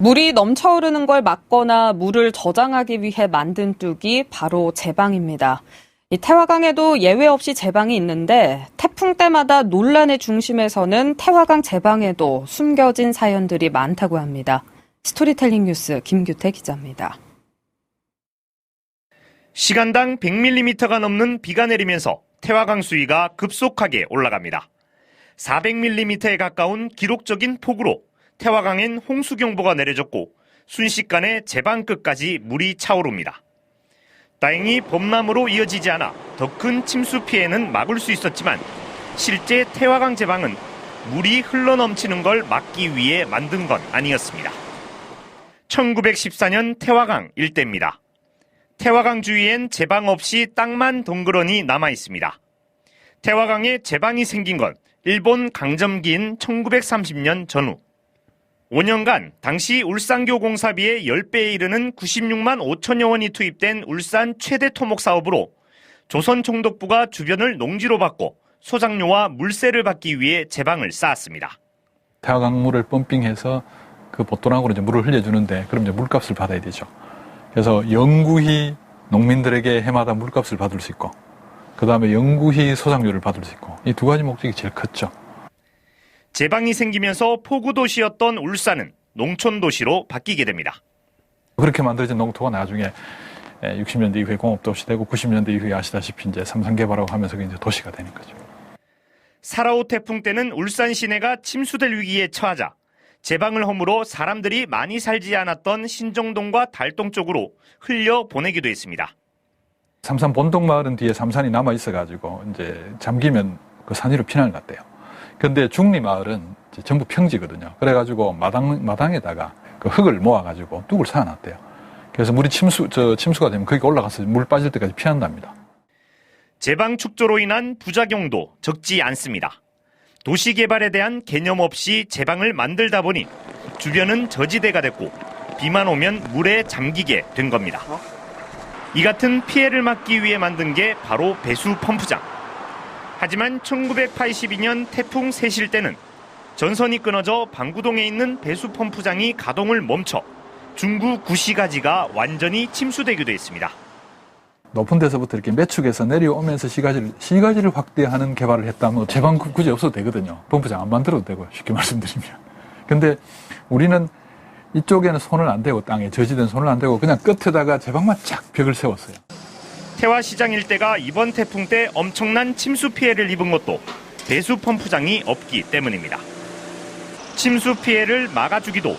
물이 넘쳐흐르는 걸 막거나 물을 저장하기 위해 만든 뚝이 바로 제방입니다. 이 태화강에도 예외 없이 제방이 있는데 태풍 때마다 논란의 중심에서는 태화강 제방에도 숨겨진 사연들이 많다고 합니다. 스토리텔링 뉴스 김규태 기자입니다. 시간당 100mm가 넘는 비가 내리면서 태화강 수위가 급속하게 올라갑니다. 400mm에 가까운 기록적인 폭우로 태화강엔 홍수경보가 내려졌고 순식간에 제방끝까지 물이 차오릅니다. 다행히 범람으로 이어지지 않아 더 큰 침수 피해는 막을 수 있었지만 실제 태화강 제방은 물이 흘러넘치는 걸 막기 위해 만든 건 아니었습니다. 1914년 태화강 일대입니다. 태화강 주위엔 제방 없이 땅만 덩그러니 남아 있습니다. 태화강에 제방이 생긴 건 일본 강점기인 1930년 전후. 5년간 당시 울산교 공사비의 10배에 이르는 96만 5천여 원이 투입된 울산 최대 토목 사업으로 조선총독부가 주변을 농지로 받고 소장료와 물세를 받기 위해 제방을 쌓았습니다. 태화강물을 펌핑해서 그 보토랑으로 이제 물을 흘려주는데 그럼 이제 물값을 받아야 되죠. 그래서 영구히 농민들에게 해마다 물값을 받을 수 있고 그 다음에 영구히 소장료를 받을 수 있고 이 두 가지 목적이 제일 컸죠. 제방이 생기면서 포구도시였던 울산은 농촌도시로 바뀌게 됩니다. 그렇게 만들어진 농토가 나중에 60년대 이후에 공업도시 되고 90년대 이후에 아시다시피 이제 삼성 개발하고 하면서 이제 도시가 되는 거죠. 사라오 태풍 때는 울산 시내가 침수될 위기에 처하자 제방을 허물어 사람들이 많이 살지 않았던 신정동과 달동 쪽으로 흘려 보내기도 했습니다. 삼산 본동 마을은 뒤에 삼산이 남아 있어가지고 이제 잠기면 그 산 위로 피난을 갔대요. 근데 중리 마을은 전부 평지거든요. 그래가지고 마당에다가 그 흙을 모아가지고 뚝을 쌓아놨대요. 그래서 물이 침수가 되면 거기 올라가서 물 빠질 때까지 피한답니다. 제방 축조로 인한 부작용도 적지 않습니다. 도시 개발에 대한 개념 없이 제방을 만들다 보니 주변은 저지대가 됐고 비만 오면 물에 잠기게 된 겁니다. 이 같은 피해를 막기 위해 만든 게 바로 배수 펌프장. 하지만 1982년 태풍 세실 때는 전선이 끊어져 방구동에 있는 배수 펌프장이 가동을 멈춰 중구 구시가지가 완전히 침수되기도 했습니다. 높은 데서부터 이렇게 매축해서 내려오면서 시가지를 확대하는 개발을 했다면 제방 굳이 없어도 되거든요. 펌프장 안 만들어도 되고요. 쉽게 말씀드리면. 근데 우리는 이쪽에는 손을 안 대고 땅에 저지된 손을 안 대고 그냥 끝에다가 제방만 쫙 벽을 세웠어요. 태화시장 일대가 이번 태풍 때 엄청난 침수 피해를 입은 것도 배수 펌프장이 없기 때문입니다. 침수 피해를 막아주기도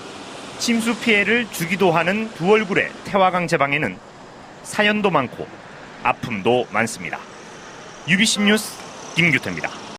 침수 피해를 주기도 하는 두 얼굴의 태화강 제방에는 사연도 많고 아픔도 많습니다. UBC 뉴스 김규태입니다.